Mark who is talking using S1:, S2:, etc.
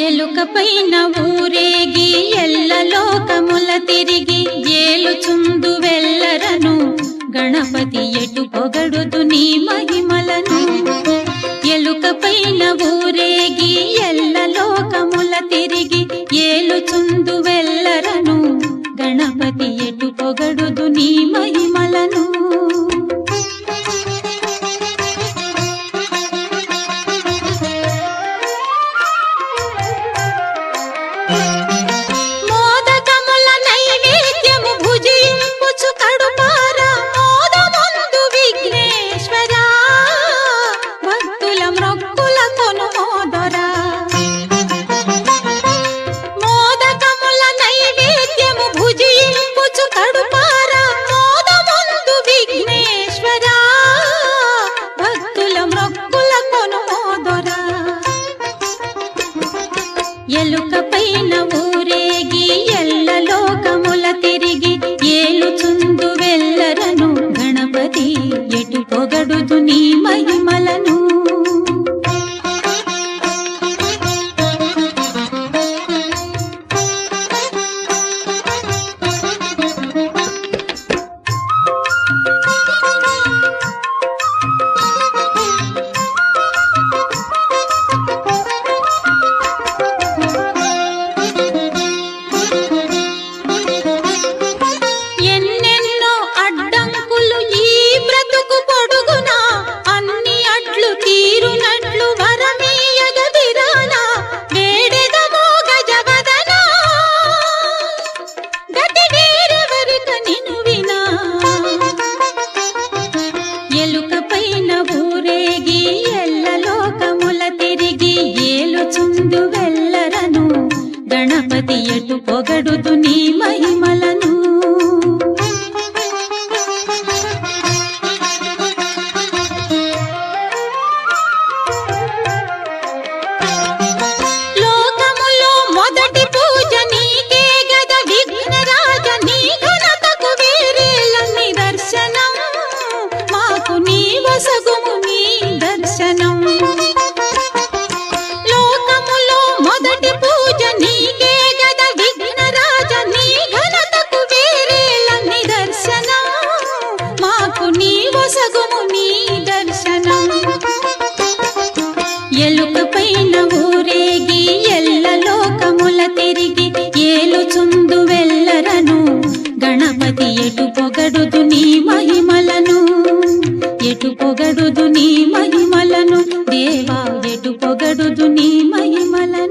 S1: ఎలుకపైన ఊరేగి ఎల్ల లోకముల తిరిగి ఏలుచుందు వెళ్ళరను గణపతి ఎటు పొగడుదు నీ మహిమలను. ఎలుకపైన ఊరేగి ఎల్ల లోకముల తిరిగి ఏలుచుందు వెళ్ళరను గణపతి ఎటు పొగడుదు నీ మహిమలను. మోదకముల నైవేద్యము భుజింపుచు కడుపార మోదముందు విఘ్నేశ్వరా భక్తుల మ్రొక్కుల కొనుమోదరా. మోదకముల నైవేద్యము భుజింపుచు కడుపార మోదముందు విఘ్నేశ్వరా భక్తుల మ్రొక్కుల కొనుమోదరా. ఎలుకపైన ఊరేగి ఎల్ల లోకముల తిరిగి ఏలుచుందు వెళ్ళరను గణపతి ఎటు పొగడుదు నీ మహిమలను. ఎన్నెన్నో అడ్డంకులు ఈ బ్రతుకు పొడుగునా అన్ని అడ్లు తీరునట్లు వరమీయగ విరానా వేడెదమో గజవదనా గతి వేరెవరిక నిను వినా. ఎలుకపైన ఊరేగి ఎల్ల లోకముల తిరిగి ఏలుచుందు వెళ్ళరను గణపతి ఎటు పొగడుదు నీ మహిమలను. లోకములో మొదటి పూజ నీకే గద విఘ్నరాజ నీ ఘనతకు వేరేల నిదర్శనం మాకు నీ వసగుము నీ దర్శనం. లోకములో మొదటి పూజ నీకే గద విఘ్నరాజ నీ ఘనతకు వేరేల నిదర్శనం మాకు నీ వసగుము నీ దర్శనం. ఎలుకపైన ఊరేగి ఎల్ల లోకముల తిరిగి ఏలుచుందు వెళ్ళరను గణపతి ఎటు పొగడుదు నీ మహిమలను. ఎటు పొగడుదు నీ మహిమలను దేవా ఎటు పొగడుదు నీ మహిమలను.